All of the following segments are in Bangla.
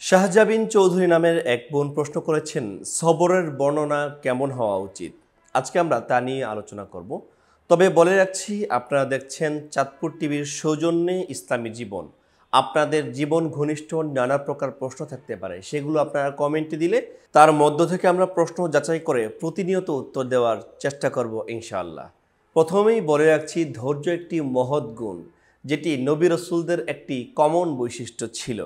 শাহজাবিন চৌধুরী নামের এক বোন প্রশ্ন করেছেন, সবরের বর্ণনা কেমন হওয়া উচিত। আজকে আমরা তা নিয়ে আলোচনা করব। তবে বলে রাখছি, আপনারা দেখছেন চাঁদপুর টিভির সৌজন্যে ইসলামী জীবন। আপনাদের জীবন ঘনিষ্ঠ নানা প্রকার প্রশ্ন থাকতে পারে, সেগুলো আপনারা কমেন্টে দিলে তার মধ্য থেকে আমরা প্রশ্ন যাচাই করে প্রতিনিয়ত উত্তর দেওয়ার চেষ্টা করব ইনশাআল্লাহ। প্রথমেই বলে রাখছি, ধৈর্য একটি মহৎ গুণ, যেটি নবী রাসূলদের একটি কমন বৈশিষ্ট্য ছিল।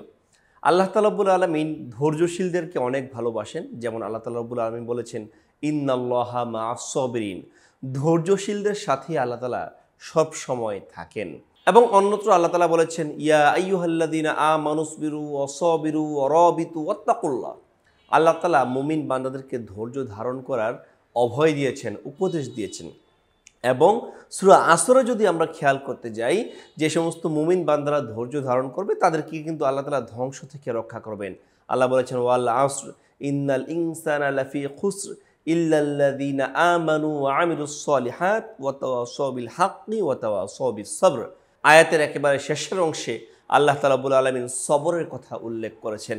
আল্লাহ তাআলা রব্বুল আলামিন ধৈর্যশীলদেরকে অনেক ভালোবাসেন। যেমন আল্লাহ তাআলা রব্বুল আলামিন বলেছেন, ইন্নাল্লাহা মা'আস সাবিরিন, ধৈর্যশীলদের সাথে আল্লাহ তাআলা সব সময় থাকেন। এবং অন্যত্র আল্লাহ তাআলা বলেছেন, ইয়া আইয়ুহাল্লাযীনা আমানুসবিরু ওয়াসাবিরু ওয়ারাবিতু ওয়াত্তাকুল্লাহ। আল্লাহ তাআলা মুমিন বান্দাদেরকে ধৈর্য ধারণ করার অভয় দিয়েছেন, উপদেশ দিয়েছেন। এবং সূরা আসরে যদি আমরা খেয়াল করতে যাই, যে সমস্ত মুমিন বান্দারা ধৈর্য ধারণ করবে তাদেরকে কিন্তু আল্লাহ তাআলা ধ্বংস থেকে রক্ষা করবেন। আল্লাহ বলেছেন, ওয়াল আসর ইন্নাল ইনসানা লাফি খুসর ইল্লাল্লাযীনা আমানু ওয়া আমিলুস সলিহাত ওয়া তাওয়াসাউ বিল হাক্কি ওয়া তাওয়াসাউ বিস সবর। আয়াতের একেবারে শেষের অংশে আল্লাহ তাআলা রব্বুল আলামিন সবরের কথা উল্লেখ করেছেন।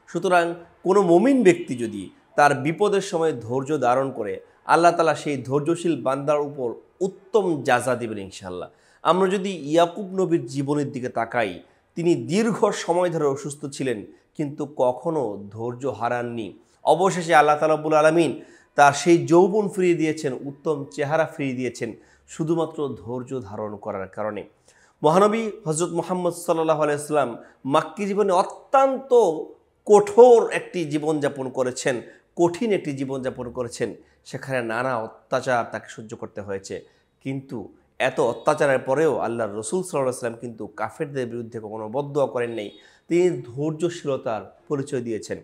সুতরাং কোনো মুমিন ব্যক্তি যদি তার বিপদের সময় ধৈর্য ধারণ করে, আল্লাহ তাআলা সেই ধৈর্যশীল বান্দার উপর উত্তম জাযা দিবেন ইনশাআল্লাহ। আমরা যদি ইয়াকুব নবীর জীবনের দিকে তাকাই, তিনি দীর্ঘ সময় ধরে অসুস্থ ছিলেন, কিন্তু কখনো ধৈর্য হারাননি। অবশেষে আল্লাহ তাআলা রব্বুল আলামিন তার সেই যৌবন ফিরিয়ে দিয়েছেন, উত্তম চেহারা ফিরিয়ে দিয়েছেন, শুধুমাত্র ধৈর্য ধারণ করার কারণে। মহানবী হযরত মুহাম্মদ সাল্লাল্লাহু আলাইহি ওয়াসাল্লাম মাক্কী জীবনে অত্যন্ত কঠোর একটি জীবনযাপন করেছেন, কঠিন একটি জীবনযাপন করেছেন। সেখানে নানা অত্যাচার তাকে সহ্য করতে হয়েছে। কিন্তু এত অত্যাচারের পরেও আল্লাহর রাসূল সাল্লাল্লাহু আলাইহি ওয়াসাল্লাম কিন্তু কাফেরদের বিরুদ্ধে কখনো বদদোয়া করেন নাই। তিনি ধৈর্যশীলতার পরিচয় দিয়েছেন।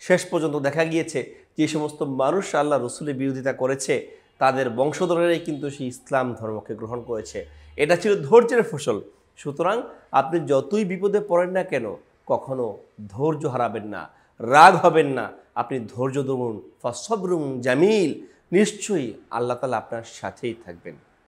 শেষ পর্যন্ত দেখা গিয়েছে, যে সমস্ত মানুষ আল্লাহর রাসূলের বিরোধিতা করেছে, তাদের বংশধরেরাই কিন্তু সেই ইসলাম ধর্মকে গ্রহণ করেছে। এটা ছিল ধৈর্যের ফসল। সুতরাং আপনি যতই বিপদে পড়েন না কেন, কখনো ধৈর্য হারাবেন না, রাগ হবেন না। আপনি ধৈর্য ধরুন, ফাসবরুন জামিল, নিশ্চয়ই আল্লাহ তাআলা আপনার সাথেই থাকবেন।